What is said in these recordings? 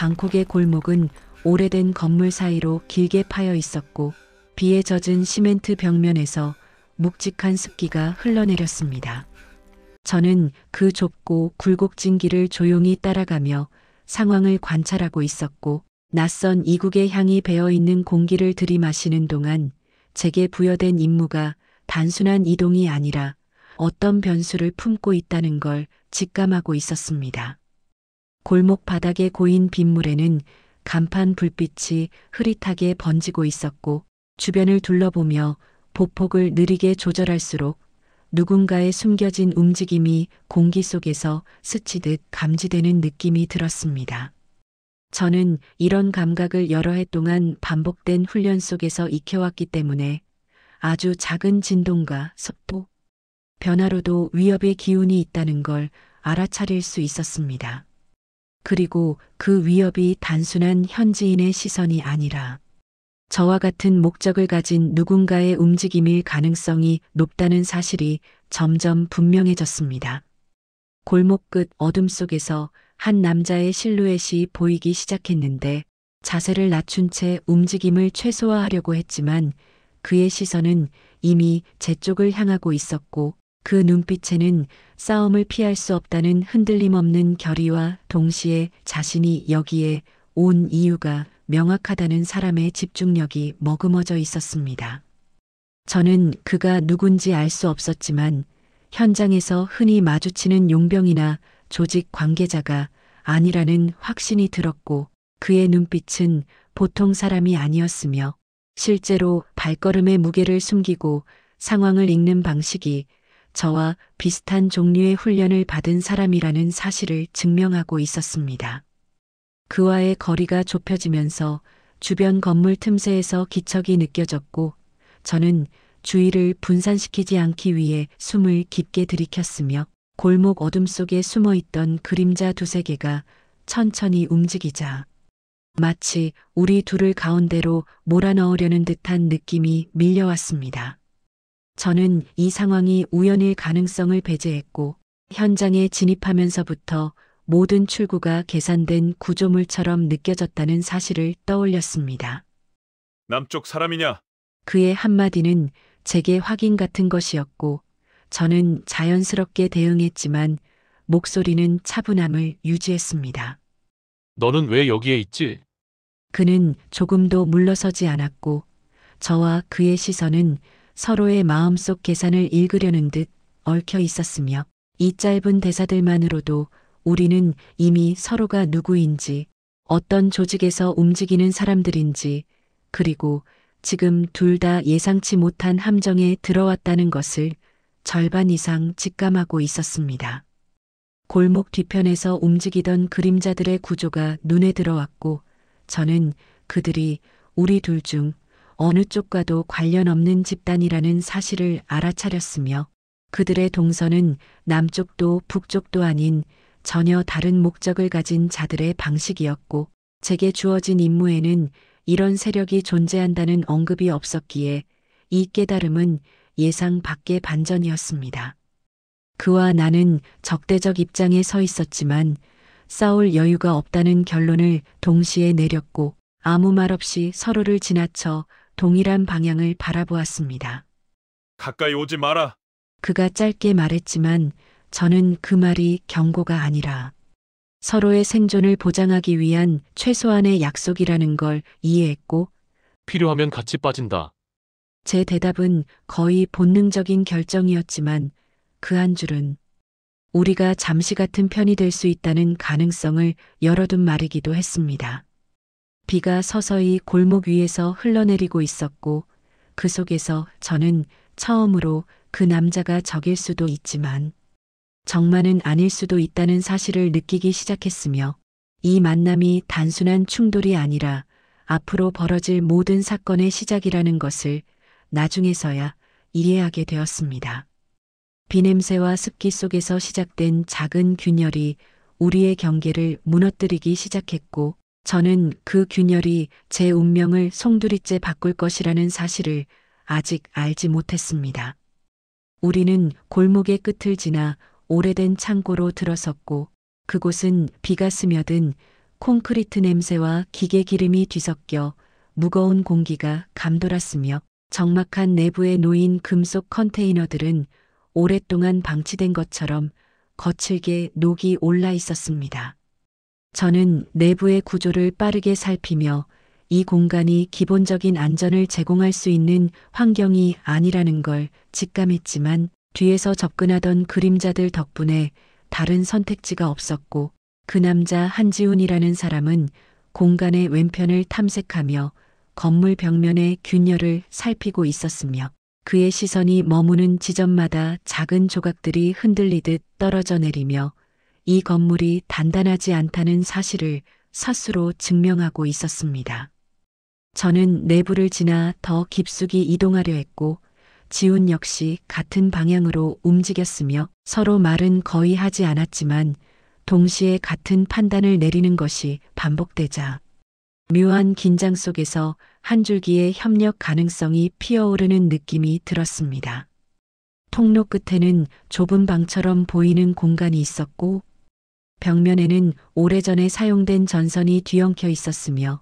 방콕의 골목은 오래된 건물 사이로 길게 파여 있었고 비에 젖은 시멘트 벽면에서 묵직한 습기가 흘러내렸습니다. 저는 그 좁고 굴곡진 길을 조용히 따라가며 상황을 관찰하고 있었고 낯선 이국의 향이 배어있는 공기를 들이마시는 동안 제게 부여된 임무가 단순한 이동이 아니라 어떤 변수를 품고 있다는 걸 직감하고 있었습니다. 골목 바닥에 고인 빗물에는 간판 불빛이 흐릿하게 번지고 있었고 주변을 둘러보며 보폭을 느리게 조절할수록 누군가의 숨겨진 움직임이 공기 속에서 스치듯 감지되는 느낌이 들었습니다. 저는 이런 감각을 여러 해 동안 반복된 훈련 속에서 익혀왔기 때문에 아주 작은 진동과 속도, 변화로도 위협의 기운이 있다는 걸 알아차릴 수 있었습니다. 그리고 그 위협이 단순한 현지인의 시선이 아니라 저와 같은 목적을 가진 누군가의 움직임일 가능성이 높다는 사실이 점점 분명해졌습니다. 골목 끝 어둠 속에서 한 남자의 실루엣이 보이기 시작했는데 자세를 낮춘 채 움직임을 최소화하려고 했지만 그의 시선은 이미 제 쪽을 향하고 있었고 그 눈빛에는 싸움을 피할 수 없다는 흔들림 없는 결의와 동시에 자신이 여기에 온 이유가 명확하다는 사람의 집중력이 머금어져 있었습니다. 저는 그가 누군지 알 수 없었지만 현장에서 흔히 마주치는 용병이나 조직 관계자가 아니라는 확신이 들었고 그의 눈빛은 보통 사람이 아니었으며 실제로 발걸음의 무게를 숨기고 상황을 읽는 방식이 저와 비슷한 종류의 훈련을 받은 사람이라는 사실을 증명하고 있었습니다. 그와의 거리가 좁혀지면서 주변 건물 틈새에서 기척이 느껴졌고 저는 주의를 분산시키지 않기 위해 숨을 깊게 들이켰으며 골목 어둠 속에 숨어있던 그림자 두세 개가 천천히 움직이자 마치 우리 둘을 가운데로 몰아넣으려는 듯한 느낌이 밀려왔습니다. 저는 이 상황이 우연일 가능성을 배제했고 현장에 진입하면서부터 모든 출구가 계산된 구조물처럼 느껴졌다는 사실을 떠올렸습니다. 남쪽 사람이냐? 그의 한마디는 제게 확인 같은 것이었고 저는 자연스럽게 대응했지만 목소리는 차분함을 유지했습니다. 너는 왜 여기에 있지? 그는 조금도 물러서지 않았고 저와 그의 시선은 서로의 마음속 계산을 읽으려는 듯 얽혀 있었으며 이 짧은 대사들만으로도 우리는 이미 서로가 누구인지, 어떤 조직에서 움직이는 사람들인지, 그리고 지금 둘 다 예상치 못한 함정에 들어왔다는 것을 절반 이상 직감하고 있었습니다. 골목 뒤편에서 움직이던 그림자들의 구조가 눈에 들어왔고 저는 그들이 우리 둘 중 어느 쪽과도 관련 없는 집단이라는 사실을 알아차렸으며 그들의 동선은 남쪽도 북쪽도 아닌 전혀 다른 목적을 가진 자들의 방식이었고 제게 주어진 임무에는 이런 세력이 존재한다는 언급이 없었기에 이 깨달음은 예상 밖의 반전이었습니다. 그와 나는 적대적 입장에 서 있었지만 싸울 여유가 없다는 결론을 동시에 내렸고 아무 말 없이 서로를 지나쳐 동일한 방향을 바라보았습니다. 가까이 오지 마라. 그가 짧게 말했지만 저는 그 말이 경고가 아니라 서로의 생존을 보장하기 위한 최소한의 약속이라는 걸 이해했고 필요하면 같이 빠진다. 제 대답은 거의 본능적인 결정이었지만 그 한 줄은 우리가 잠시 같은 편이 될 수 있다는 가능성을 열어둔 말이기도 했습니다. 비가 서서히 골목 위에서 흘러내리고 있었고 그 속에서 저는 처음으로 그 남자가 적일 수도 있지만 정말은 아닐 수도 있다는 사실을 느끼기 시작했으며 이 만남이 단순한 충돌이 아니라 앞으로 벌어질 모든 사건의 시작이라는 것을 나중에서야 이해하게 되었습니다. 비냄새와 습기 속에서 시작된 작은 균열이 우리의 경계를 무너뜨리기 시작했고 저는 그 균열이 제 운명을 송두리째 바꿀 것이라는 사실을 아직 알지 못했습니다. 우리는 골목의 끝을 지나 오래된 창고로 들어섰고 그곳은 비가 스며든 콘크리트 냄새와 기계 기름이 뒤섞여 무거운 공기가 감돌았으며 적막한 내부에 놓인 금속 컨테이너들은 오랫동안 방치된 것처럼 거칠게 녹이 올라 있었습니다. 저는 내부의 구조를 빠르게 살피며 이 공간이 기본적인 안전을 제공할 수 있는 환경이 아니라는 걸 직감했지만 뒤에서 접근하던 그림자들 덕분에 다른 선택지가 없었고 그 남자 한지훈이라는 사람은 공간의 왼편을 탐색하며 건물 벽면의 균열을 살피고 있었으며 그의 시선이 머무는 지점마다 작은 조각들이 흔들리듯 떨어져 내리며 이 건물이 단단하지 않다는 사실을 스스로 증명하고 있었습니다. 저는 내부를 지나 더 깊숙이 이동하려 했고 지훈 역시 같은 방향으로 움직였으며 서로 말은 거의 하지 않았지만 동시에 같은 판단을 내리는 것이 반복되자 묘한 긴장 속에서 한 줄기의 협력 가능성이 피어오르는 느낌이 들었습니다. 통로 끝에는 좁은 방처럼 보이는 공간이 있었고 벽면에는 오래전에 사용된 전선이 뒤엉켜 있었으며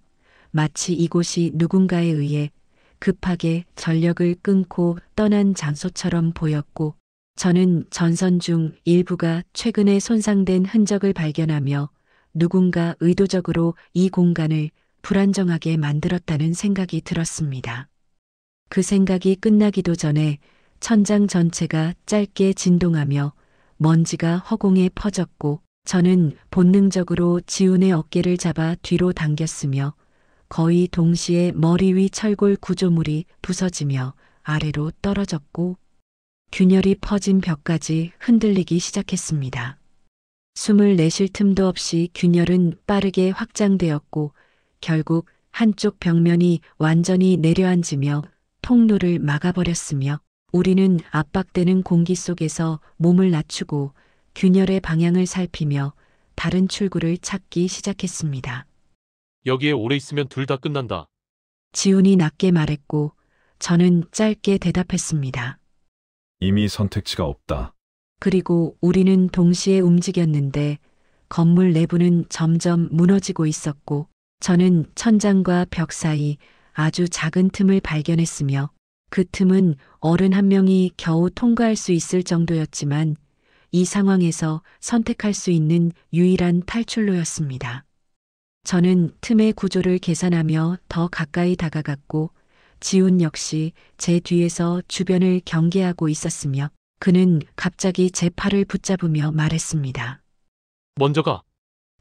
마치 이곳이 누군가에 의해 급하게 전력을 끊고 떠난 장소처럼 보였고 저는 전선 중 일부가 최근에 손상된 흔적을 발견하며 누군가 의도적으로 이 공간을 불안정하게 만들었다는 생각이 들었습니다. 그 생각이 끝나기도 전에 천장 전체가 짧게 진동하며 먼지가 허공에 퍼졌고 저는 본능적으로 지훈의 어깨를 잡아 뒤로 당겼으며 거의 동시에 머리 위 철골 구조물이 부서지며 아래로 떨어졌고 균열이 퍼진 벽까지 흔들리기 시작했습니다. 숨을 내쉴 틈도 없이 균열은 빠르게 확장되었고 결국 한쪽 벽면이 완전히 내려앉으며 통로를 막아버렸으며 우리는 압박되는 공기 속에서 몸을 낮추고 균열의 방향을 살피며 다른 출구를 찾기 시작했습니다. 여기에 오래 있으면 둘 다 끝난다. 지훈이 낮게 말했고 저는 짧게 대답했습니다. 이미 선택지가 없다. 그리고 우리는 동시에 움직였는데 건물 내부는 점점 무너지고 있었고 저는 천장과 벽 사이 아주 작은 틈을 발견했으며 그 틈은 어른 한 명이 겨우 통과할 수 있을 정도였지만 이 상황에서 선택할 수 있는 유일한 탈출로였습니다. 저는 틈의 구조를 계산하며 더 가까이 다가갔고 지훈 역시 제 뒤에서 주변을 경계하고 있었으며 그는 갑자기 제 팔을 붙잡으며 말했습니다. 먼저 가.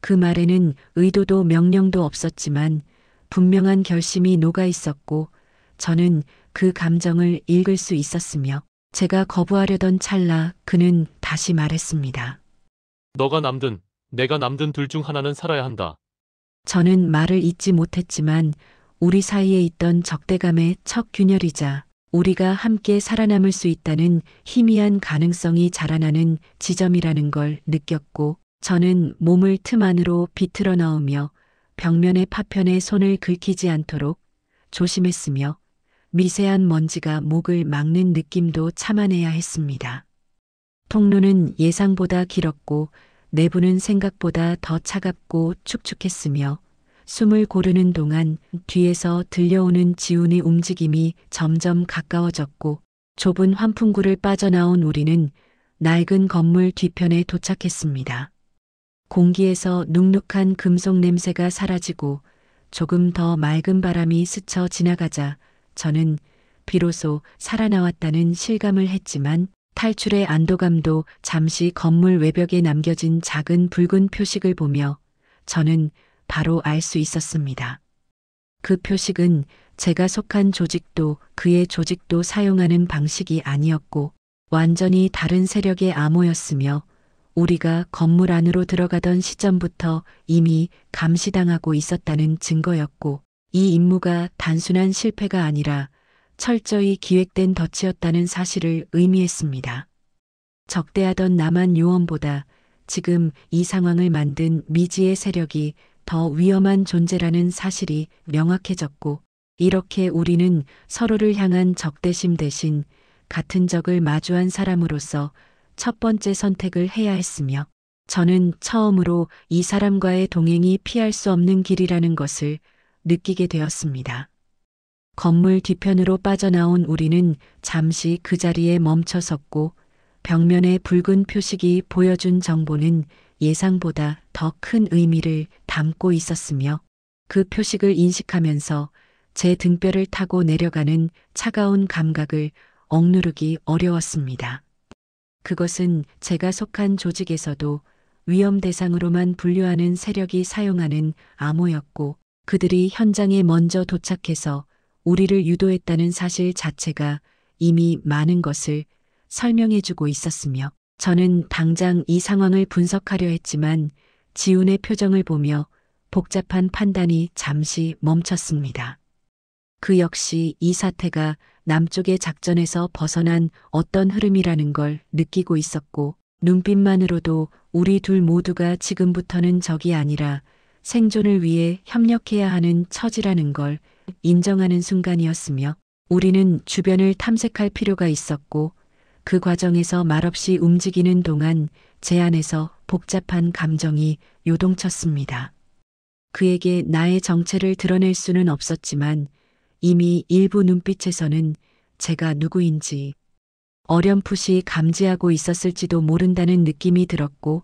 그 말에는 의도도 명령도 없었지만 분명한 결심이 녹아 있었고 저는 그 감정을 읽을 수 있었으며 제가 거부하려던 찰나 그는 다시 말했습니다. 너가 남든 내가 남든 둘 중 하나는 살아야 한다. 저는 말을 잇지 못했지만 우리 사이에 있던 적대감의 첫 균열이자 우리가 함께 살아남을 수 있다는 희미한 가능성이 자라나는 지점이라는 걸 느꼈고 저는 몸을 틈 안으로 비틀어 넣으며 벽면의 파편에 손을 긁히지 않도록 조심했으며 미세한 먼지가 목을 막는 느낌도 참아내야 했습니다. 통로는 예상보다 길었고 내부는 생각보다 더 차갑고 축축했으며 숨을 고르는 동안 뒤에서 들려오는 지훈의 움직임이 점점 가까워졌고 좁은 환풍구를 빠져나온 우리는 낡은 건물 뒤편에 도착했습니다. 공기에서 눅눅한 금속 냄새가 사라지고 조금 더 맑은 바람이 스쳐 지나가자 저는 비로소 살아나왔다는 실감을 했지만 탈출의 안도감도 잠시 건물 외벽에 남겨진 작은 붉은 표식을 보며 저는 바로 알 수 있었습니다. 그 표식은 제가 속한 조직도 그의 조직도 사용하는 방식이 아니었고 완전히 다른 세력의 암호였으며 우리가 건물 안으로 들어가던 시점부터 이미 감시당하고 있었다는 증거였고 이 임무가 단순한 실패가 아니라 철저히 기획된 덫이었다는 사실을 의미했습니다. 적대하던 남한 요원보다 지금 이 상황을 만든 미지의 세력이 더 위험한 존재라는 사실이 명확해졌고 이렇게 우리는 서로를 향한 적대심 대신 같은 적을 마주한 사람으로서 첫 번째 선택을 해야 했으며 저는 처음으로 이 사람과의 동행이 피할 수 없는 길이라는 것을 느끼게 되었습니다. 건물 뒤편으로 빠져나온 우리는 잠시 그 자리에 멈춰 섰고 벽면에 붉은 표식이 보여준 정보는 예상보다 더 큰 의미를 담고 있었으며 그 표식을 인식하면서 제 등뼈를 타고 내려가는 차가운 감각을 억누르기 어려웠습니다. 그것은 제가 속한 조직에서도 위험 대상으로만 분류하는 세력이 사용하는 암호였고 그들이 현장에 먼저 도착해서 우리를 유도했다는 사실 자체가 이미 많은 것을 설명해주고 있었으며 저는 당장 이 상황을 분석하려 했지만 지훈의 표정을 보며 복잡한 판단이 잠시 멈췄습니다. 그 역시 이 사태가 남쪽의 작전에서 벗어난 어떤 흐름이라는 걸 느끼고 있었고 눈빛만으로도 우리 둘 모두가 지금부터는 적이 아니라 생존을 위해 협력해야 하는 처지라는 걸 인정하는 순간이었으며 우리는 주변을 탐색할 필요가 있었고 그 과정에서 말없이 움직이는 동안 제 안에서 복잡한 감정이 요동쳤습니다. 그에게 나의 정체를 드러낼 수는 없었지만 이미 일부 눈빛에서는 제가 누구인지 어렴풋이 감지하고 있었을지도 모른다는 느낌이 들었고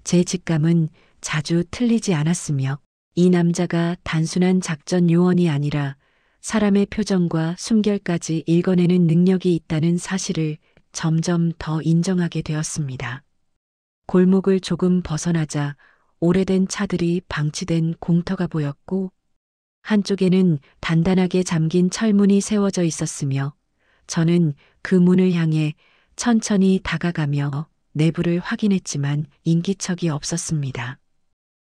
제 직감은 자주 틀리지 않았으며 이 남자가 단순한 작전 요원이 아니라 사람의 표정과 숨결까지 읽어내는 능력이 있다는 사실을 점점 더 인정하게 되었습니다. 골목을 조금 벗어나자 오래된 차들이 방치된 공터가 보였고 한쪽에는 단단하게 잠긴 철문이 세워져 있었으며 저는 그 문을 향해 천천히 다가가며 내부를 확인했지만 인기척이 없었습니다.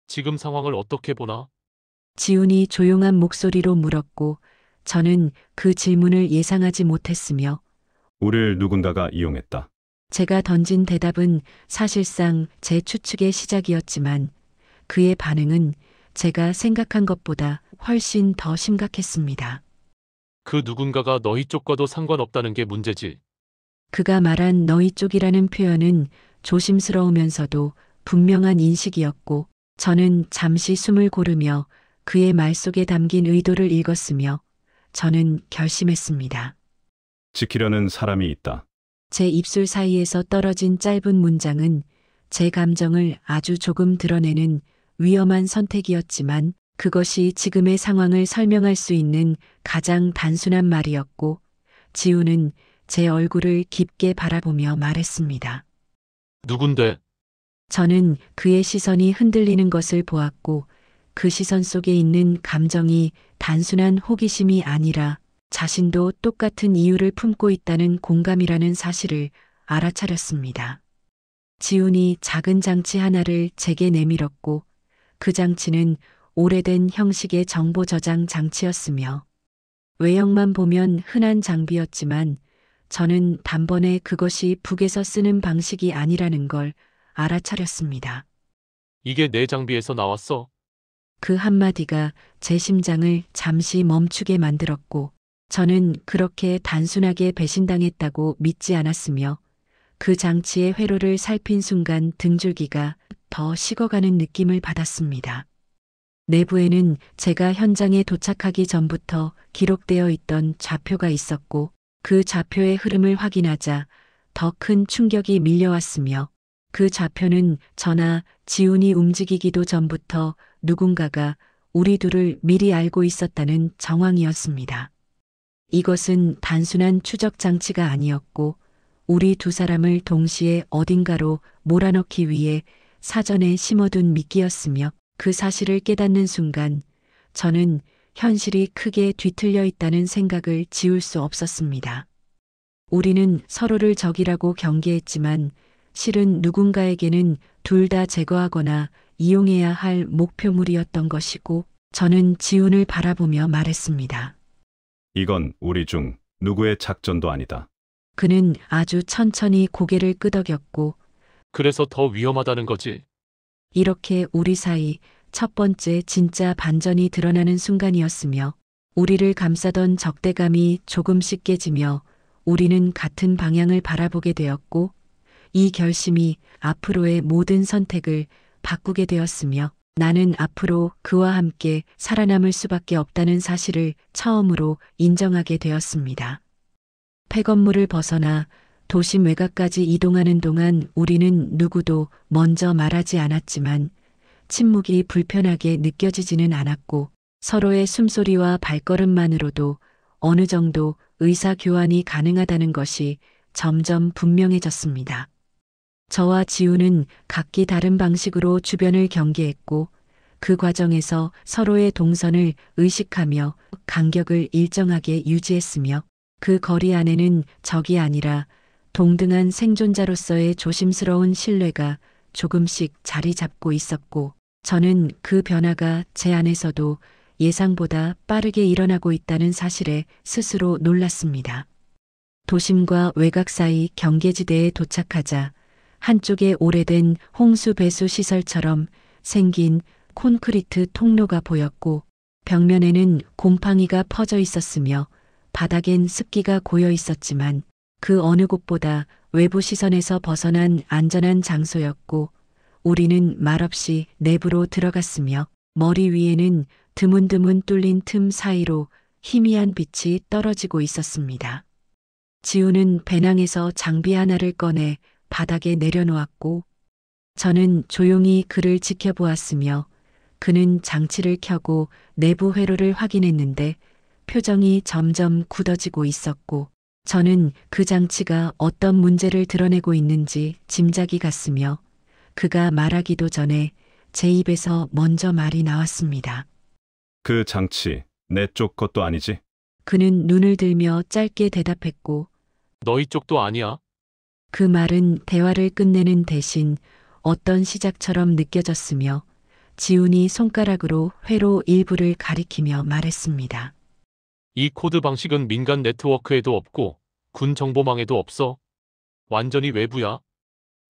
지금 상황을 어떻게 보나? 지훈이 조용한 목소리로 물었고 저는 그 질문을 예상하지 못했으며 우릴 누군가가 이용했다. 제가 던진 대답은 사실상 제 추측의 시작이었지만 그의 반응은 제가 생각한 것보다 훨씬 더 심각했습니다. 그 누군가가 너희 쪽과도 상관없다는 게 문제지. 그가 말한 너희 쪽이라는 표현은 조심스러우면서도 분명한 인식이었고 저는 잠시 숨을 고르며 그의 말 속에 담긴 의도를 읽었으며 저는 결심했습니다. 지키려는 사람이 있다. 제 입술 사이에서 떨어진 짧은 문장은 제 감정을 아주 조금 드러내는 위험한 선택이었지만 그것이 지금의 상황을 설명할 수 있는 가장 단순한 말이었고 지훈은 제 얼굴을 깊게 바라보며 말했습니다. 누군데? 저는 그의 시선이 흔들리는 것을 보았고 그 시선 속에 있는 감정이 단순한 호기심이 아니라 자신도 똑같은 이유를 품고 있다는 공감이라는 사실을 알아차렸습니다. 지훈이 작은 장치 하나를 제게 내밀었고 그 장치는 오래된 형식의 정보 저장 장치였으며 외형만 보면 흔한 장비였지만 저는 단번에 그것이 북에서 쓰는 방식이 아니라는 걸 알아차렸습니다. 이게 내 장비에서 나왔어. 그 한마디가 제 심장을 잠시 멈추게 만들었고 저는 그렇게 단순하게 배신당했다고 믿지 않았으며 그 장치의 회로를 살핀 순간 등줄기가 더 식어가는 느낌을 받았습니다. 내부에는 제가 현장에 도착하기 전부터 기록되어 있던 좌표가 있었고 그 좌표의 흐름을 확인하자 더 큰 충격이 밀려왔으며 그 좌표는 저나 지훈이 움직이기도 전부터 누군가가 우리 둘을 미리 알고 있었다는 정황이었습니다. 이것은 단순한 추적 장치가 아니었고 우리 두 사람을 동시에 어딘가로 몰아넣기 위해 사전에 심어둔 미끼였으며 그 사실을 깨닫는 순간 저는 현실이 크게 뒤틀려 있다는 생각을 지울 수 없었습니다. 우리는 서로를 적이라고 경계했지만 실은 누군가에게는 둘 다 제거하거나 이용해야 할 목표물이었던 것이고 저는 지훈을 바라보며 말했습니다. 이건 우리 중 누구의 작전도 아니다. 그는 아주 천천히 고개를 끄덕였고 그래서 더 위험하다는 거지. 이렇게 우리 사이 첫 번째 진짜 반전이 드러나는 순간이었으며 우리를 감싸던 적대감이 조금씩 깨지며 우리는 같은 방향을 바라보게 되었고 이 결심이 앞으로의 모든 선택을 바꾸게 되었으며 나는 앞으로 그와 함께 살아남을 수밖에 없다는 사실을 처음으로 인정하게 되었습니다. 폐건물을 벗어나 도심 외곽까지 이동하는 동안 우리는 누구도 먼저 말하지 않았지만 침묵이 불편하게 느껴지지는 않았고 서로의 숨소리와 발걸음만으로도 어느 정도 의사 교환이 가능하다는 것이 점점 분명해졌습니다. 저와 지우는 각기 다른 방식으로 주변을 경계했고 그 과정에서 서로의 동선을 의식하며 간격을 일정하게 유지했으며 그 거리 안에는 적이 아니라 동등한 생존자로서의 조심스러운 신뢰가 조금씩 자리 잡고 있었고 저는 그 변화가 제 안에서도 예상보다 빠르게 일어나고 있다는 사실에 스스로 놀랐습니다. 도심과 외곽 사이 경계지대에 도착하자 한쪽에 오래된 홍수 배수 시설처럼 생긴 콘크리트 통로가 보였고 벽면에는 곰팡이가 퍼져 있었으며 바닥엔 습기가 고여 있었지만 그 어느 곳보다 외부 시선에서 벗어난 안전한 장소였고 우리는 말없이 내부로 들어갔으며 머리 위에는 드문드문 뚫린 틈 사이로 희미한 빛이 떨어지고 있었습니다. 지우는 배낭에서 장비 하나를 꺼내 바닥에 내려놓았고 저는 조용히 그를 지켜보았으며 그는 장치를 켜고 내부 회로를 확인했는데 표정이 점점 굳어지고 있었고 저는 그 장치가 어떤 문제를 드러내고 있는지 짐작이 갔으며 그가 말하기도 전에 제 입에서 먼저 말이 나왔습니다. 그 장치, 내 쪽 것도 아니지? 그는 눈을 들며 짧게 대답했고 너희 쪽도 아니야. 그 말은 대화를 끝내는 대신 어떤 시작처럼 느껴졌으며 지훈이 손가락으로 회로 일부를 가리키며 말했습니다. 이 코드 방식은 민간 네트워크에도 없고 군 정보망에도 없어. 완전히 외부야.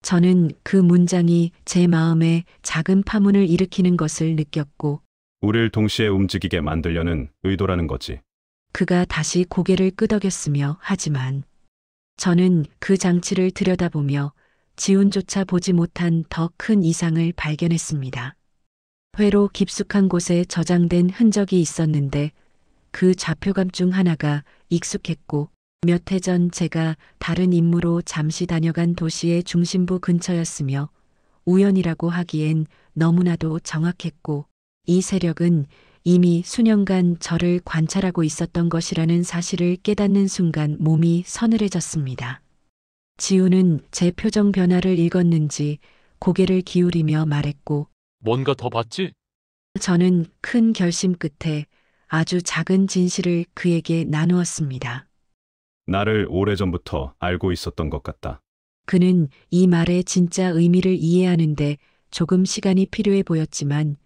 저는 그 문장이 제 마음에 작은 파문을 일으키는 것을 느꼈고 우릴 동시에 움직이게 만들려는 의도라는 거지. 그가 다시 고개를 끄덕였으며 하지만 저는 그 장치를 들여다보며 지훈조차 보지 못한 더 큰 이상을 발견했습니다. 회로 깊숙한 곳에 저장된 흔적이 있었는데 그 좌표감 중 하나가 익숙했고 몇 해 전 제가 다른 임무로 잠시 다녀간 도시의 중심부 근처였으며 우연이라고 하기엔 너무나도 정확했고 이 세력은 이미 수년간 저를 관찰하고 있었던 것이라는 사실을 깨닫는 순간 몸이 서늘해졌습니다. 지우는 제 표정 변화를 읽었는지 고개를 기울이며 말했고 뭔가 더 봤지? 저는 큰 결심 끝에 아주 작은 진실을 그에게 나누었습니다. 나를 오래전부터 알고 있었던 것 같다. 그는 이 말의 진짜 의미를 이해하는데 조금 시간이 필요해 보였지만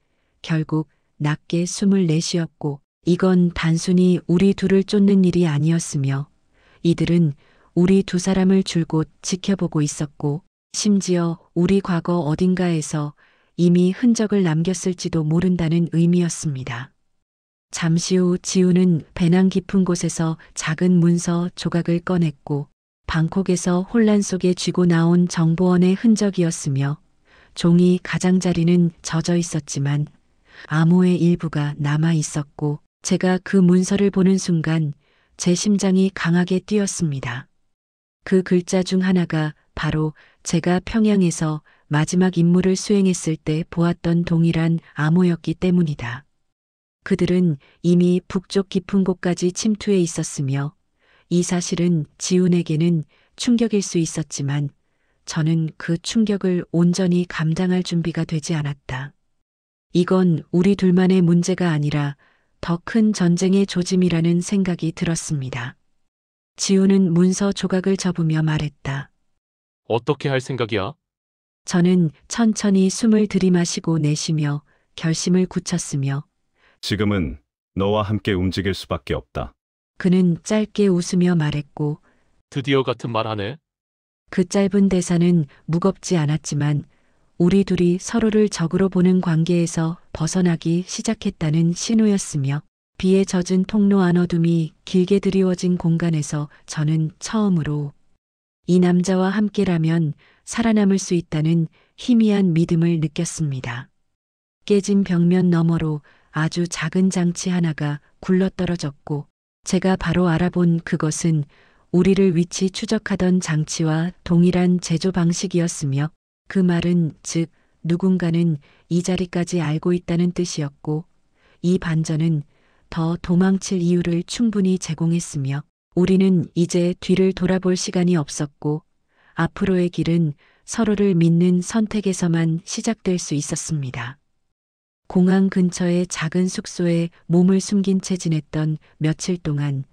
결국 낮게 숨을 내쉬었고 이건 단순히 우리 둘을 쫓는 일이 아니었으며 이들은 우리 두 사람을 줄곧 지켜보고 있었고 심지어 우리 과거 어딘가에서 이미 흔적을 남겼을지도 모른다는 의미였습니다. 잠시 후 지우는 배낭 깊은 곳에서 작은 문서 조각을 꺼냈고 방콕에서 혼란 속에 쥐고 나온 정보원의 흔적이었으며 종이 가장자리는 젖어 있었지만 암호의 일부가 남아 있었고 제가 그 문서를 보는 순간 제 심장이 강하게 뛰었습니다. 그 글자 중 하나가 바로 제가 평양에서 마지막 임무를 수행했을 때 보았던 동일한 암호였기 때문이다. 그들은 이미 북쪽 깊은 곳까지 침투해 있었으며 이 사실은 지훈에게는 충격일 수 있었지만 저는 그 충격을 온전히 감당할 준비가 되지 않았다. 이건 우리 둘만의 문제가 아니라 더 큰 전쟁의 조짐이라는 생각이 들었습니다. 지훈은 문서 조각을 접으며 말했다. 어떻게 할 생각이야? 저는 천천히 숨을 들이마시고 내쉬며 결심을 굳혔으며 지금은 너와 함께 움직일 수밖에 없다. 그는 짧게 웃으며 말했고 드디어 같은 말 하네. 그 짧은 대사는 무겁지 않았지만 우리 둘이 서로를 적으로 보는 관계에서 벗어나기 시작했다는 신호였으며 비에 젖은 통로 안어둠이 길게 드리워진 공간에서 저는 처음으로 이 남자와 함께라면 살아남을 수 있다는 희미한 믿음을 느꼈습니다. 깨진 벽면 너머로 아주 작은 장치 하나가 굴러떨어졌고 제가 바로 알아본 그것은 우리를 위치 추적하던 장치와 동일한 제조 방식이었으며 그 말은 즉 누군가는 이 자리까지 알고 있다는 뜻이었고 이 반전은 더 도망칠 이유를 충분히 제공했으며 우리는 이제 뒤를 돌아볼 시간이 없었고 앞으로의 길은 서로를 믿는 선택에서만 시작될 수 있었습니다. 공항 근처의 작은 숙소에 몸을 숨긴 채 지냈던 며칠 동안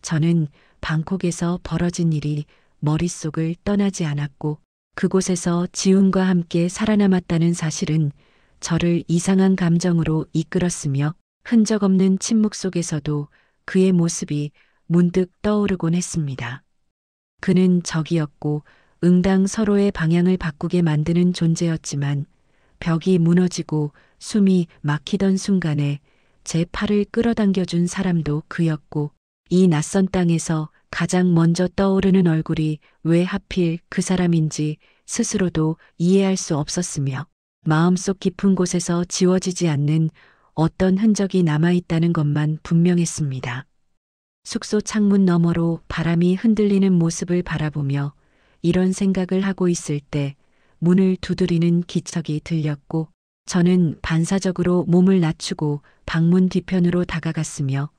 저는 방콕에서 벌어진 일이 머릿속을 떠나지 않았고 그곳에서 지훈과 함께 살아남았다는 사실은 저를 이상한 감정으로 이끌었으며 흔적 없는 침묵 속에서도 그의 모습이 문득 떠오르곤 했습니다. 그는 적이었고 응당 서로의 방향을 바꾸게 만드는 존재였지만 벽이 무너지고 숨이 막히던 순간에 제 팔을 끌어당겨준 사람도 그였고 이 낯선 땅에서 가장 먼저 떠오르는 얼굴이 왜 하필 그 사람인지 스스로도 이해할 수 없었으며 마음속 깊은 곳에서 지워지지 않는 어떤 흔적이 남아있다는 것만 분명했습니다. 숙소 창문 너머로 바람이 흔들리는 모습을 바라보며 이런 생각을 하고 있을 때 문을 두드리는 기척이 들렸고 저는 반사적으로 몸을 낮추고 방문 뒤편으로 다가갔으며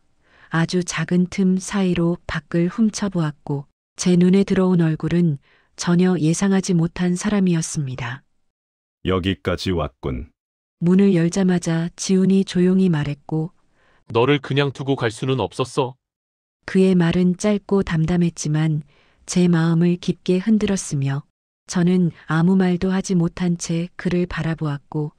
아주 작은 틈 사이로 밖을 훔쳐보았고 제 눈에 들어온 얼굴은 전혀 예상하지 못한 사람이었습니다. 여기까지 왔군. 문을 열자마자 지훈이 조용히 말했고 너를 그냥 두고 갈 수는 없었어. 그의 말은 짧고 담담했지만 제 마음을 깊게 흔들었으며 저는 아무 말도 하지 못한 채 그를 바라보았고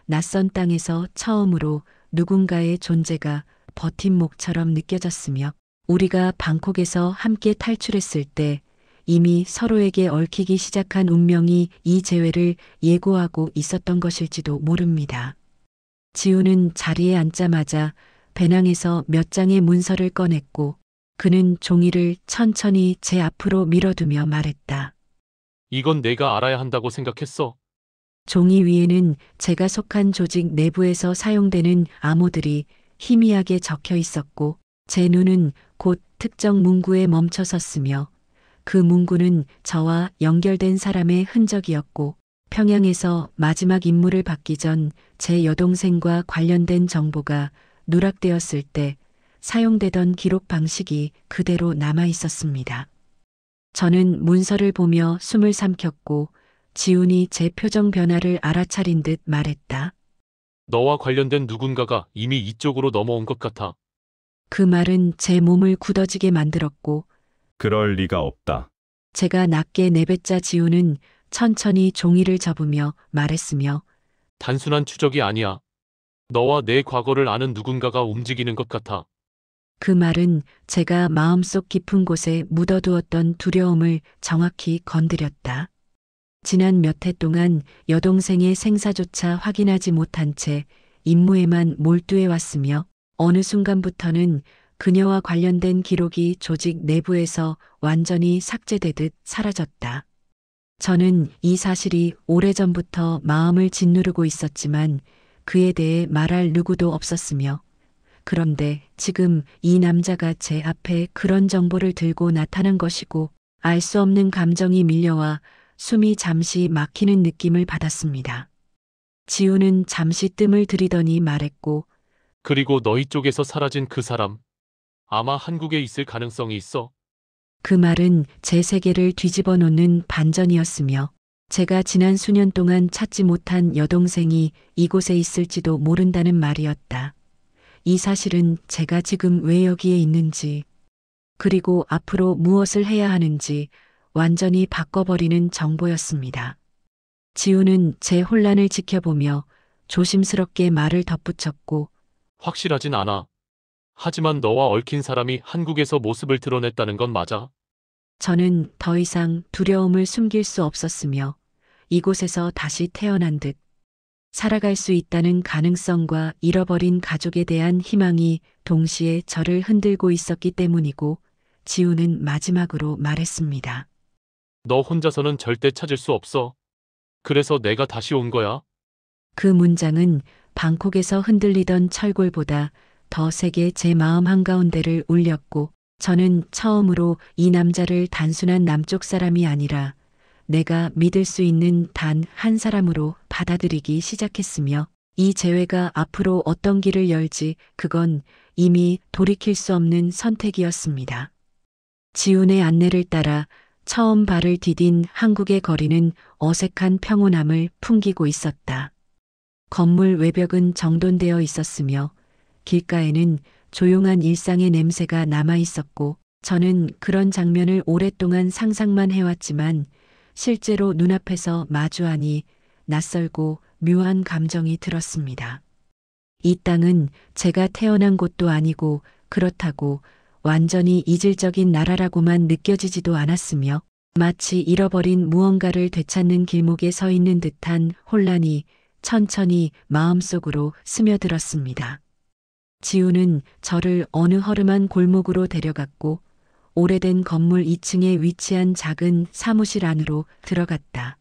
낯선 땅에서 처음으로 누군가의 존재가 버팀목처럼 느껴졌으며 우리가 방콕에서 함께 탈출했을 때 이미 서로에게 얽히기 시작한 운명이 이 재회를 예고하고 있었던 것일지도 모릅니다. 지훈은 자리에 앉자마자 배낭에서 몇 장의 문서를 꺼냈고 그는 종이를 천천히 제 앞으로 밀어두며 말했다. 이건 내가 알아야 한다고 생각했어. 종이 위에는 제가 속한 조직 내부에서 사용되는 암호들이 희미하게 적혀 있었고 제 눈은 곧 특정 문구에 멈춰 섰으며 그 문구는 저와 연결된 사람의 흔적이었고 평양에서 마지막 임무를 받기 전 제 여동생과 관련된 정보가 누락되었을 때 사용되던 기록 방식이 그대로 남아 있었습니다. 저는 문서를 보며 숨을 삼켰고 지훈이 제 표정 변화를 알아차린 듯 말했다. 너와 관련된 누군가가 이미 이쪽으로 넘어온 것 같아. 그 말은 제 몸을 굳어지게 만들었고 그럴 리가 없다. 제가 낮게 내뱉자 지훈은 천천히 종이를 접으며 말했으며 단순한 추적이 아니야. 너와 내 과거를 아는 누군가가 움직이는 것 같아. 그 말은 제가 마음속 깊은 곳에 묻어두었던 두려움을 정확히 건드렸다. 지난 몇 해 동안 여동생의 생사조차 확인하지 못한 채 임무에만 몰두해 왔으며 어느 순간부터는 그녀와 관련된 기록이 조직 내부에서 완전히 삭제되듯 사라졌다. 저는 이 사실이 오래전부터 마음을 짓누르고 있었지만 그에 대해 말할 누구도 없었으며 그런데 지금 이 남자가 제 앞에 그런 정보를 들고 나타난 것이고 알 수 없는 감정이 밀려와 숨이 잠시 막히는 느낌을 받았습니다. 지훈은 잠시 뜸을 들이더니 말했고 그리고 너희 쪽에서 사라진 그 사람. 아마 한국에 있을 가능성이 있어. 그 말은 제 세계를 뒤집어 놓는 반전이었으며 제가 지난 수년 동안 찾지 못한 여동생이 이곳에 있을지도 모른다는 말이었다. 이 사실은 제가 지금 왜 여기에 있는지 그리고 앞으로 무엇을 해야 하는지 완전히 바꿔버리는 정보였습니다. 지훈은 제 혼란을 지켜보며 조심스럽게 말을 덧붙였고 확실하진 않아. 하지만 너와 얽힌 사람이 한국에서 모습을 드러냈다는 건 맞아. 저는 더 이상 두려움을 숨길 수 없었으며 이곳에서 다시 태어난 듯 살아갈 수 있다는 가능성과 잃어버린 가족에 대한 희망이 동시에 저를 흔들고 있었기 때문이고 지훈은 마지막으로 말했습니다. 너 혼자서는 절대 찾을 수 없어. 그래서 내가 다시 온 거야. 그 문장은 방콕에서 흔들리던 철골보다 더 세게 제 마음 한가운데를 울렸고 저는 처음으로 이 남자를 단순한 남쪽 사람이 아니라 내가 믿을 수 있는 단 한 사람으로 받아들이기 시작했으며 이 재회가 앞으로 어떤 길을 열지 그건 이미 돌이킬 수 없는 선택이었습니다. 지훈의 안내를 따라 처음 발을 디딘 한국의 거리는 어색한 평온함을 풍기고 있었다. 건물 외벽은 정돈되어 있었으며 길가에는 조용한 일상의 냄새가 남아 있었고 저는 그런 장면을 오랫동안 상상만 해왔지만 실제로 눈앞에서 마주하니 낯설고 묘한 감정이 들었습니다. 이 땅은 제가 태어난 곳도 아니고 그렇다고 완전히 이질적인 나라라고만 느껴지지도 않았으며 마치 잃어버린 무언가를 되찾는 길목에 서 있는 듯한 혼란이 천천히 마음속으로 스며들었습니다. 지우는 저를 어느 허름한 골목으로 데려갔고 오래된 건물 2층에 위치한 작은 사무실 안으로 들어갔다.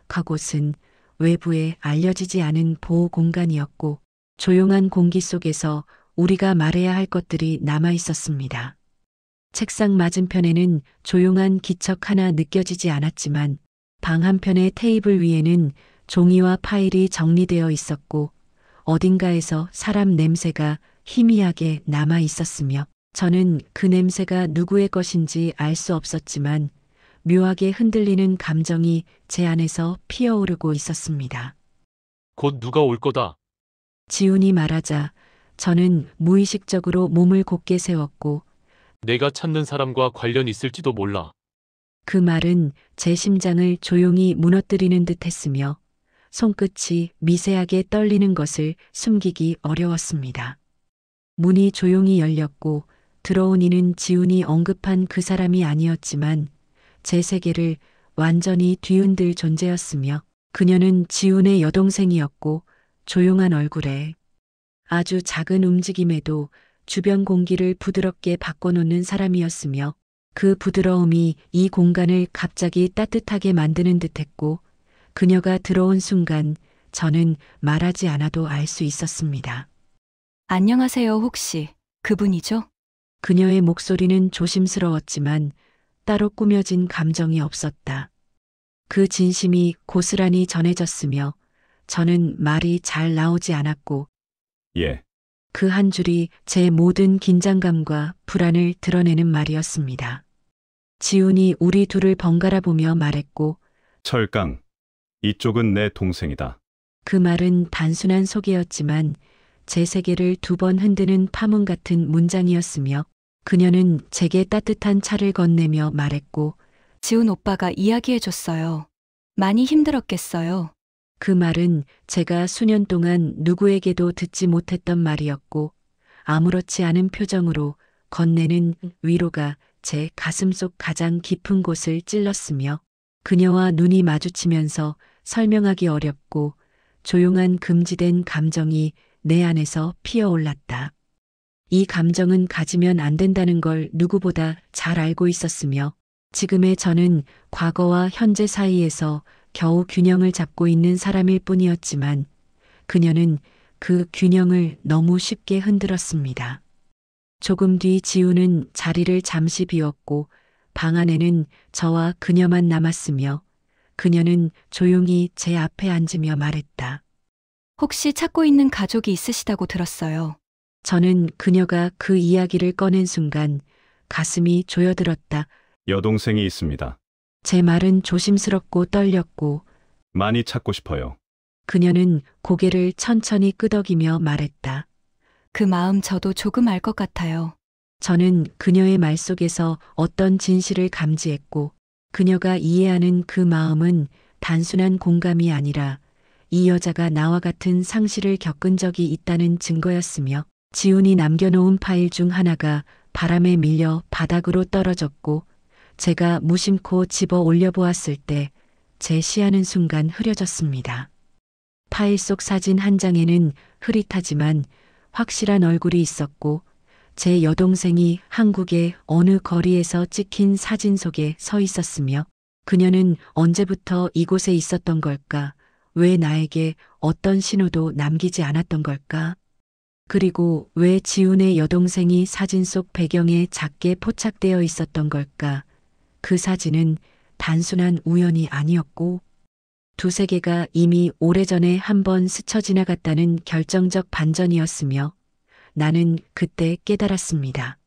그곳은 외부에 알려지지 않은 보호 공간이었고 조용한 공기 속에서 우리가 말해야 할 것들이 남아 있었습니다. 책상 맞은편에는 조용한 기척 하나 느껴지지 않았지만 방 한편의 테이블 위에는 종이와 파일이 정리되어 있었고 어딘가에서 사람 냄새가 희미하게 남아 있었으며 저는 그 냄새가 누구의 것인지 알 수 없었지만 묘하게 흔들리는 감정이 제 안에서 피어오르고 있었습니다. 곧 누가 올 거다. 지훈이 말하자 저는 무의식적으로 몸을 곧게 세웠고 내가 찾는 사람과 관련 있을지도 몰라. 그 말은 제 심장을 조용히 무너뜨리는 듯 했으며 손끝이 미세하게 떨리는 것을 숨기기 어려웠습니다. 문이 조용히 열렸고 들어온 이는 지훈이 언급한 그 사람이 아니었지만 제 세계를 완전히 뒤흔들 존재였으며 그녀는 지훈의 여동생이었고 조용한 얼굴에 아주 작은 움직임에도 주변 공기를 부드럽게 바꿔놓는 사람이었으며 그 부드러움이 이 공간을 갑자기 따뜻하게 만드는 듯했고 그녀가 들어온 순간 저는 말하지 않아도 알 수 있었습니다. 안녕하세요, 혹시 그분이죠? 그녀의 목소리는 조심스러웠지만 따로 꾸며진 감정이 없었다. 그 진심이 고스란히 전해졌으며 저는 말이 잘 나오지 않았고 예, 그 한 줄이 제 모든 긴장감과 불안을 드러내는 말이었습니다. 지훈이 우리 둘을 번갈아 보며 말했고 철강. 이쪽은 내 동생이다. 그 말은 단순한 소개였지만 제 세계를 두 번 흔드는 파문 같은 문장이었으며 그녀는 제게 따뜻한 차를 건네며 말했고 지훈 오빠가 이야기해줬어요. 많이 힘들었겠어요. 그 말은 제가 수년 동안 누구에게도 듣지 못했던 말이었고 아무렇지 않은 표정으로 건네는 위로가 제 가슴속 가장 깊은 곳을 찔렀으며 그녀와 눈이 마주치면서 설명하기 어렵고 조용한 금지된 감정이 내 안에서 피어올랐다. 이 감정은 가지면 안 된다는 걸 누구보다 잘 알고 있었으며 지금의 저는 과거와 현재 사이에서 겨우 균형을 잡고 있는 사람일 뿐이었지만 그녀는 그 균형을 너무 쉽게 흔들었습니다. 조금 뒤 지우는 자리를 잠시 비웠고 방 안에는 저와 그녀만 남았으며 그녀는 조용히 제 앞에 앉으며 말했다. 혹시 찾고 있는 가족이 있으시다고 들었어요. 저는 그녀가 그 이야기를 꺼낸 순간 가슴이 조여들었다. 여동생이 있습니다. 제 말은 조심스럽고 떨렸고 많이 찾고 싶어요. 그녀는 고개를 천천히 끄덕이며 말했다. 그 마음 저도 조금 알 것 같아요. 저는 그녀의 말 속에서 어떤 진실을 감지했고 그녀가 이해하는 그 마음은 단순한 공감이 아니라 이 여자가 나와 같은 상실을 겪은 적이 있다는 증거였으며 지훈이 남겨놓은 파일 중 하나가 바람에 밀려 바닥으로 떨어졌고 제가 무심코 집어 올려보았을 때 제 시야는 순간 흐려졌습니다. 파일 속 사진 한 장에는 흐릿하지만 확실한 얼굴이 있었고 제 여동생이 한국의 어느 거리에서 찍힌 사진 속에 서 있었으며 그녀는 언제부터 이곳에 있었던 걸까? 왜 나에게 어떤 신호도 남기지 않았던 걸까? 그리고 왜 지훈의 여동생이 사진 속 배경에 작게 포착되어 있었던 걸까? 그 사진은 단순한 우연이 아니었고, 두세 개가 이미 오래전에 한번 스쳐 지나갔다는 결정적 반전이었으며, 나는 그때 깨달았습니다.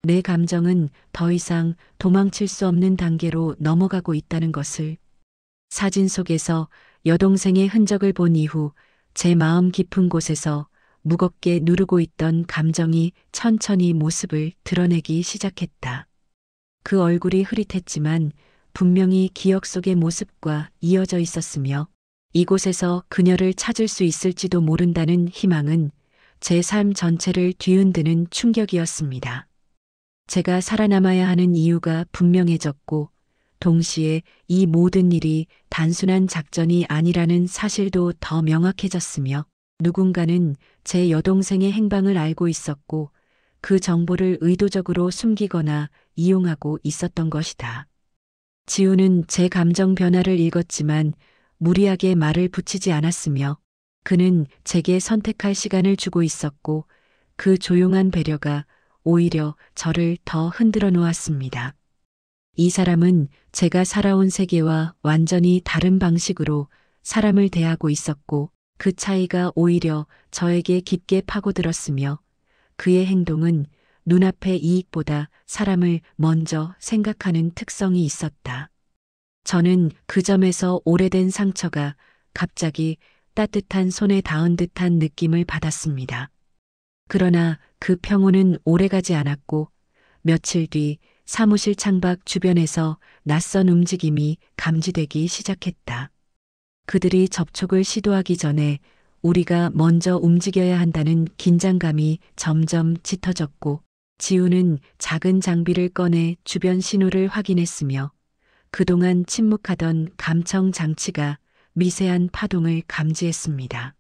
내 감정은 더 이상 도망칠 수 없는 단계로 넘어가고 있다는 것을. 사진 속에서 여동생의 흔적을 본 이후 제 마음 깊은 곳에서 무겁게 누르고 있던 감정이 천천히 모습을 드러내기 시작했다. 그 얼굴이 흐릿했지만 분명히 기억 속의 모습과 이어져 있었으며, 이곳에서 그녀를 찾을 수 있을지도 모른다는 희망은 제 삶 전체를 뒤흔드는 충격이었습니다. 제가 살아남아야 하는 이유가 분명해졌고, 동시에 이 모든 일이 단순한 작전이 아니라는 사실도 더 명확해졌으며, 누군가는 제 여동생의 행방을 알고 있었고, 그 정보를 의도적으로 숨기거나 이용하고 있었던 것이다. 지우는 제 감정 변화를 읽었지만 무리하게 말을 붙이지 않았으며, 그는 제게 선택할 시간을 주고 있었고, 그 조용한 배려가 오히려 저를 더 흔들어 놓았습니다. 이 사람은 제가 살아온 세계와 완전히 다른 방식으로 사람을 대하고 있었고, 그 차이가 오히려 저에게 깊게 파고들었으며, 그의 행동은 눈앞의 이익보다 사람을 먼저 생각하는 특성이 있었다. 저는 그 점에서 오래된 상처가 갑자기 따뜻한 손에 닿은 듯한 느낌을 받았습니다. 그러나 그 평온은 오래가지 않았고, 며칠 뒤 사무실 창밖 주변에서 낯선 움직임이 감지되기 시작했다. 그들이 접촉을 시도하기 전에 우리가 먼저 움직여야 한다는 긴장감이 점점 짙어졌고, 지우는 작은 장비를 꺼내 주변 신호를 확인했으며, 그동안 침묵하던 감청 장치가 미세한 파동을 감지했습니다.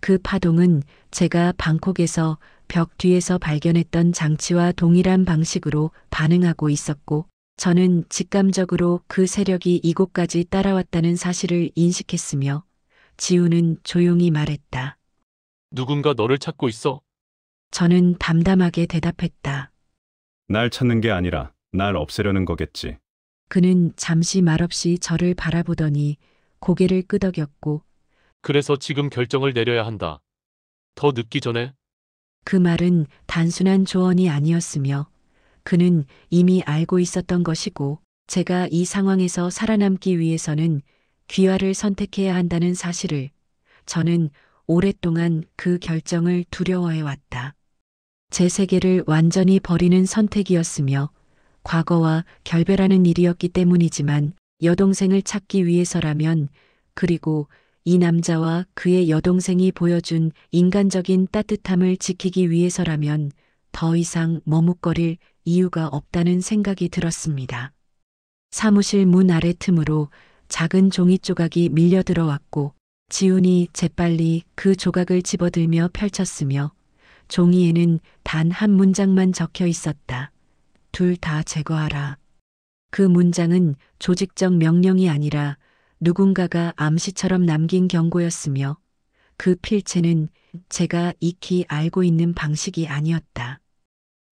그 파동은 제가 방콕에서 벽 뒤에서 발견했던 장치와 동일한 방식으로 반응하고 있었고, 저는 직감적으로 그 세력이 이곳까지 따라왔다는 사실을 인식했으며, 지우는 조용히 말했다. 누군가 너를 찾고 있어. 저는 담담하게 대답했다. 날 찾는 게 아니라 날 없애려는 거겠지. 그는 잠시 말없이 저를 바라보더니 고개를 끄덕였고, 그래서 지금 결정을 내려야 한다. 더 늦기 전에. 그 말은 단순한 조언이 아니었으며, 그는 이미 알고 있었던 것이고, 제가 이 상황에서 살아남기 위해서는 귀화를 선택해야 한다는 사실을. 저는 오랫동안 그 결정을 두려워해왔다. 제 세계를 완전히 버리는 선택이었으며, 과거와 결별하는 일이었기 때문이지만, 여동생을 찾기 위해서라면, 그리고 이 남자와 그의 여동생이 보여준 인간적인 따뜻함을 지키기 위해서라면 더 이상 머뭇거릴 이유가 없다는 생각이 들었습니다. 사무실 문 아래 틈으로 작은 종이 조각이 밀려 들어왔고, 지훈이 재빨리 그 조각을 집어들며 펼쳤으며, 종이에는 단 한 문장만 적혀 있었다. 둘 다 제거하라. 그 문장은 조직적 명령이 아니라 누군가가 암시처럼 남긴 경고였으며, 그 필체는 제가 익히 알고 있는 방식이 아니었다.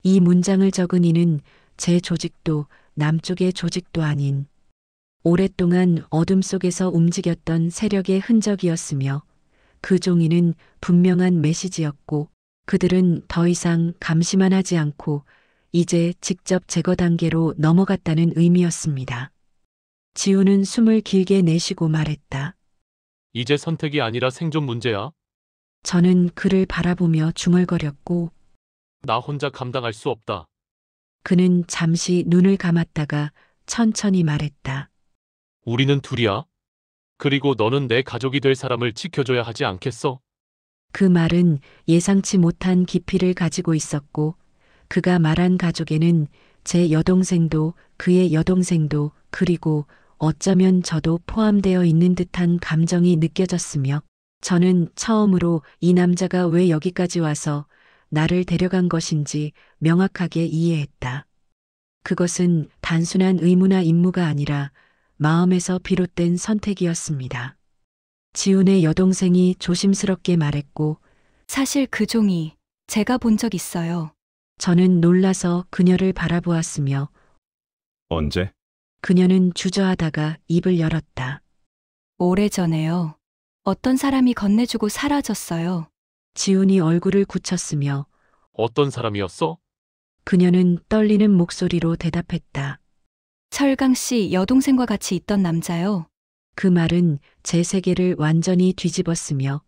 이 문장을 적은 이는 제 조직도 남쪽의 조직도 아닌 오랫동안 어둠 속에서 움직였던 세력의 흔적이었으며, 그 종이는 분명한 메시지였고, 그들은 더 이상 감시만 하지 않고 이제 직접 제거 단계로 넘어갔다는 의미였습니다. 지우는 숨을 길게 내쉬고 말했다. 이제 선택이 아니라 생존 문제야. 저는 그를 바라보며 중얼거렸고, 나 혼자 감당할 수 없다. 그는 잠시 눈을 감았다가 천천히 말했다. 우리는 둘이야. 그리고 너는 내 가족이 될 사람을 지켜줘야 하지 않겠어? 그 말은 예상치 못한 깊이를 가지고 있었고, 그가 말한 가족에는 제 여동생도 그의 여동생도 그리고 어쩌면 저도 포함되어 있는 듯한 감정이 느껴졌으며, 저는 처음으로 이 남자가 왜 여기까지 와서 나를 데려간 것인지 명확하게 이해했다. 그것은 단순한 의무나 임무가 아니라 마음에서 비롯된 선택이었습니다. 지훈의 여동생이 조심스럽게 말했고 사실 그 종이 제가 본 적 있어요. 저는 놀라서 그녀를 바라보았으며 언제? 그녀는 주저하다가 입을 열었다. 오래전에요. 어떤 사람이 건네주고 사라졌어요. 지훈이 얼굴을 굳혔으며 어떤 사람이었어? 그녀는 떨리는 목소리로 대답했다. 철강 씨 여동생과 같이 있던 남자요. 그 말은 제 세계를 완전히 뒤집었으며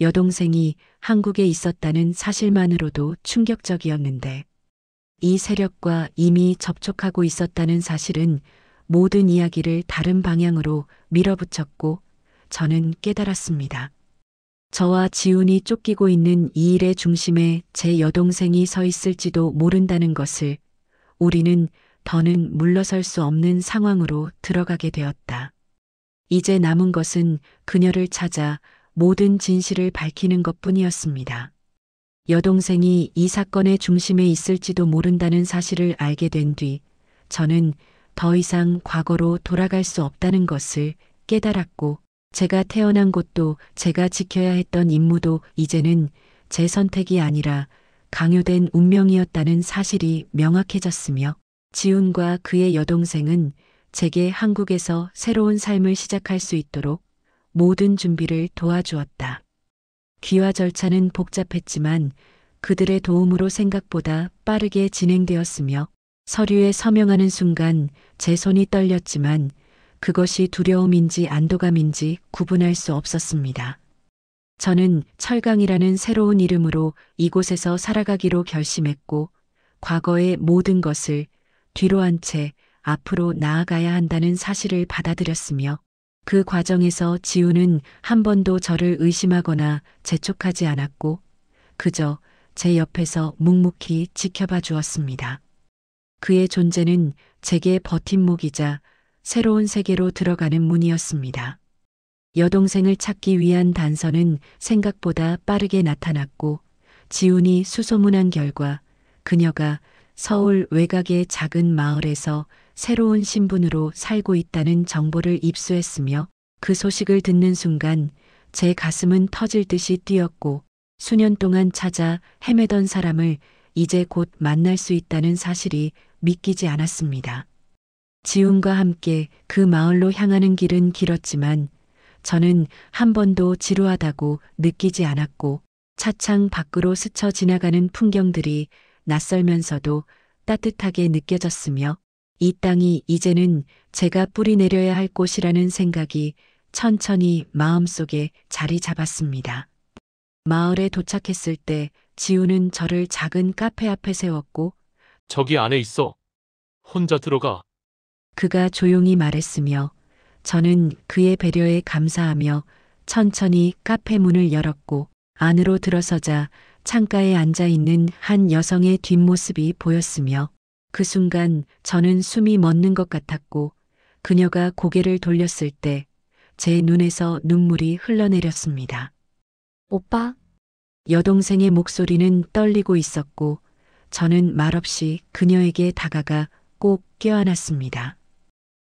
여동생이 한국에 있었다는 사실만으로도 충격적이었는데 이 세력과 이미 접촉하고 있었다는 사실은 모든 이야기를 다른 방향으로 밀어붙였고 저는 깨달았습니다. 저와 지훈이 쫓기고 있는 이 일의 중심에 제 여동생이 서 있을지도 모른다는 것을 우리는 더는 물러설 수 없는 상황으로 들어가게 되었다. 이제 남은 것은 그녀를 찾아 모든 진실을 밝히는 것뿐이었습니다. 여동생이 이 사건의 중심에 있을지도 모른다는 사실을 알게 된 뒤 저는 더 이상 과거로 돌아갈 수 없다는 것을 깨달았고 제가 태어난 곳도 제가 지켜야 했던 임무도 이제는 제 선택이 아니라 강요된 운명이었다는 사실이 명확해졌으며 지훈과 그의 여동생은 제게 한국에서 새로운 삶을 시작할 수 있도록 모든 준비를 도와주었다. 귀화 절차는 복잡했지만 그들의 도움으로 생각보다 빠르게 진행되었으며 서류에 서명하는 순간 제 손이 떨렸지만 그것이 두려움인지 안도감인지 구분할 수 없었습니다. 저는 철강이라는 새로운 이름으로 이곳에서 살아가기로 결심했고 과거의 모든 것을 뒤로 한 채 앞으로 나아가야 한다는 사실을 받아들였으며 그 과정에서 지훈은 한 번도 저를 의심하거나 재촉하지 않았고 그저 제 옆에서 묵묵히 지켜봐 주었습니다. 그의 존재는 제게 버팀목이자 새로운 세계로 들어가는 문이었습니다. 여동생을 찾기 위한 단서는 생각보다 빠르게 나타났고 지훈이 수소문한 결과 그녀가 서울 외곽의 작은 마을에서 새로운 신분으로 살고 있다는 정보를 입수했으며 그 소식을 듣는 순간 제 가슴은 터질 듯이 뛰었고 수년 동안 찾아 헤매던 사람을 이제 곧 만날 수 있다는 사실이 믿기지 않았습니다. 지훈과 함께 그 마을로 향하는 길은 길었지만 저는 한 번도 지루하다고 느끼지 않았고 차창 밖으로 스쳐 지나가는 풍경들이 낯설면서도 따뜻하게 느껴졌으며 이 땅이 이제는 제가 뿌리 내려야 할 곳이라는 생각이 천천히 마음속에 자리 잡았습니다. 마을에 도착했을 때 지훈은 저를 작은 카페 앞에 세웠고 저기 안에 있어. 혼자 들어가. 그가 조용히 말했으며 저는 그의 배려에 감사하며 천천히 카페 문을 열었고 안으로 들어서자 창가에 앉아 있는 한 여성의 뒷모습이 보였으며 그 순간 저는 숨이 멎는 것 같았고 그녀가 고개를 돌렸을 때 제 눈에서 눈물이 흘러내렸습니다. 오빠, 여동생의 목소리는 떨리고 있었고 저는 말없이 그녀에게 다가가 꼭 껴안았습니다.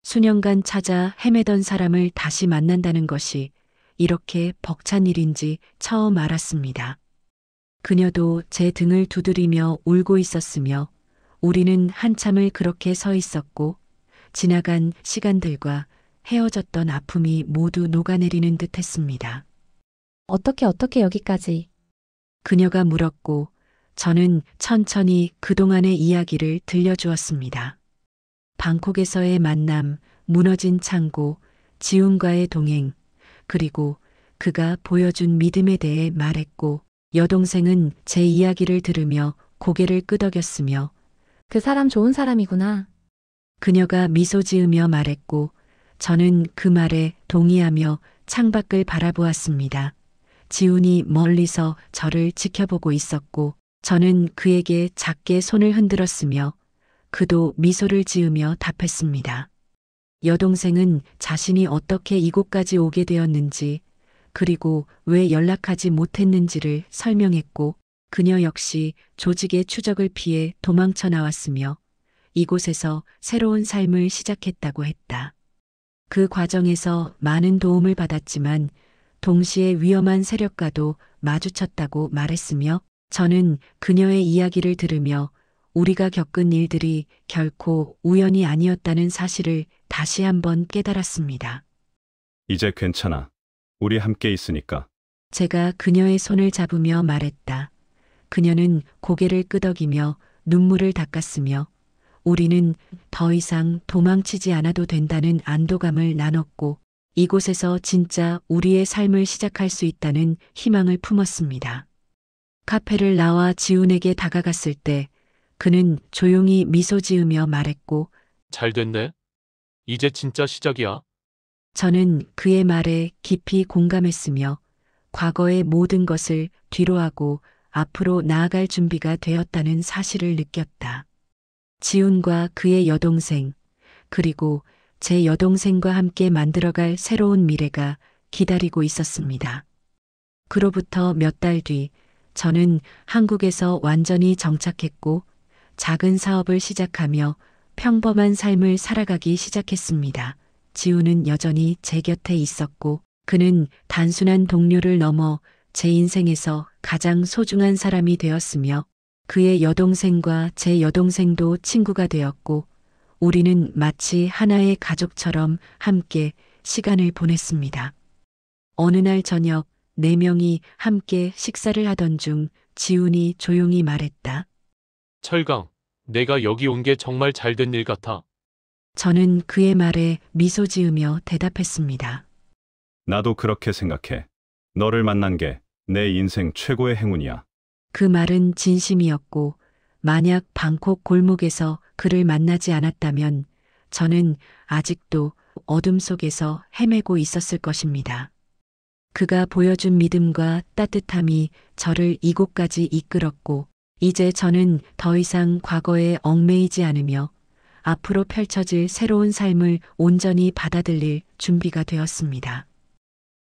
수년간 찾아 헤매던 사람을 다시 만난다는 것이 이렇게 벅찬 일인지 처음 알았습니다. 그녀도 제 등을 두드리며 울고 있었으며 우리는 한참을 그렇게 서 있었고 지나간 시간들과 헤어졌던 아픔이 모두 녹아내리는 듯 했습니다. 어떻게 여기까지. 그녀가 물었고 저는 천천히 그동안의 이야기를 들려주었습니다. 방콕에서의 만남, 무너진 창고, 지훈과의 동행, 그리고 그가 보여준 믿음에 대해 말했고 여동생은 제 이야기를 들으며 고개를 끄덕였으며 그 사람 좋은 사람이구나. 그녀가 미소 지으며 말했고 저는 그 말에 동의하며 창밖을 바라보았습니다. 지훈이 멀리서 저를 지켜보고 있었고 저는 그에게 작게 손을 흔들었으며 그도 미소를 지으며 답했습니다. 여동생은 자신이 어떻게 이곳까지 오게 되었는지 그리고 왜 연락하지 못했는지를 설명했고 그녀 역시 조직의 추적을 피해 도망쳐 나왔으며 이곳에서 새로운 삶을 시작했다고 했다. 그 과정에서 많은 도움을 받았지만 동시에 위험한 세력과도 마주쳤다고 말했으며 저는 그녀의 이야기를 들으며 우리가 겪은 일들이 결코 우연이 아니었다는 사실을 다시 한번 깨달았습니다. 이제 괜찮아. 우리 함께 있으니까. 제가 그녀의 손을 잡으며 말했다. 그녀는 고개를 끄덕이며 눈물을 닦았으며 우리는 더 이상 도망치지 않아도 된다는 안도감을 나눴고 이곳에서 진짜 우리의 삶을 시작할 수 있다는 희망을 품었습니다. 카페를 나와 지훈에게 다가갔을 때 그는 조용히 미소 지으며 말했고 잘 됐네. 이제 진짜 시작이야. 저는 그의 말에 깊이 공감했으며 과거의 모든 것을 뒤로하고 앞으로 나아갈 준비가 되었다는 사실을 느꼈다. 지훈과 그의 여동생, 그리고 제 여동생과 함께 만들어갈 새로운 미래가 기다리고 있었습니다. 그로부터 몇 달 뒤, 저는 한국에서 완전히 정착했고 작은 사업을 시작하며 평범한 삶을 살아가기 시작했습니다. 지훈은 여전히 제 곁에 있었고 그는 단순한 동료를 넘어 제 인생에서 가장 소중한 사람이 되었으며 그의 여동생과 제 여동생도 친구가 되었고 우리는 마치 하나의 가족처럼 함께 시간을 보냈습니다. 어느 날 저녁 4명이 함께 식사를 하던 중 지훈이 조용히 말했다. 철강, 내가 여기 온 게 정말 잘된 일 같아. 저는 그의 말에 미소 지으며 대답했습니다. 나도 그렇게 생각해. 너를 만난 게 내 인생 최고의 행운이야. 그 말은 진심이었고 만약 방콕 골목에서 그를 만나지 않았다면 저는 아직도 어둠 속에서 헤매고 있었을 것입니다. 그가 보여준 믿음과 따뜻함이 저를 이곳까지 이끌었고 이제 저는 더 이상 과거에 얽매이지 않으며 앞으로 펼쳐질 새로운 삶을 온전히 받아들일 준비가 되었습니다.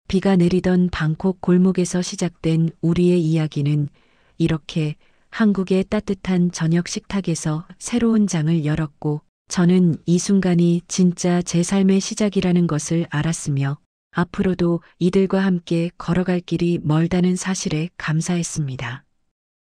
비가 내리던 방콕 골목에서 시작된 우리의 이야기는 이렇게 한국의 따뜻한 저녁 식탁에서 새로운 장을 열었고 저는 이 순간이 진짜 제 삶의 시작이라는 것을 알았으며 앞으로도 이들과 함께 걸어갈 길이 멀다는 사실에 감사했습니다.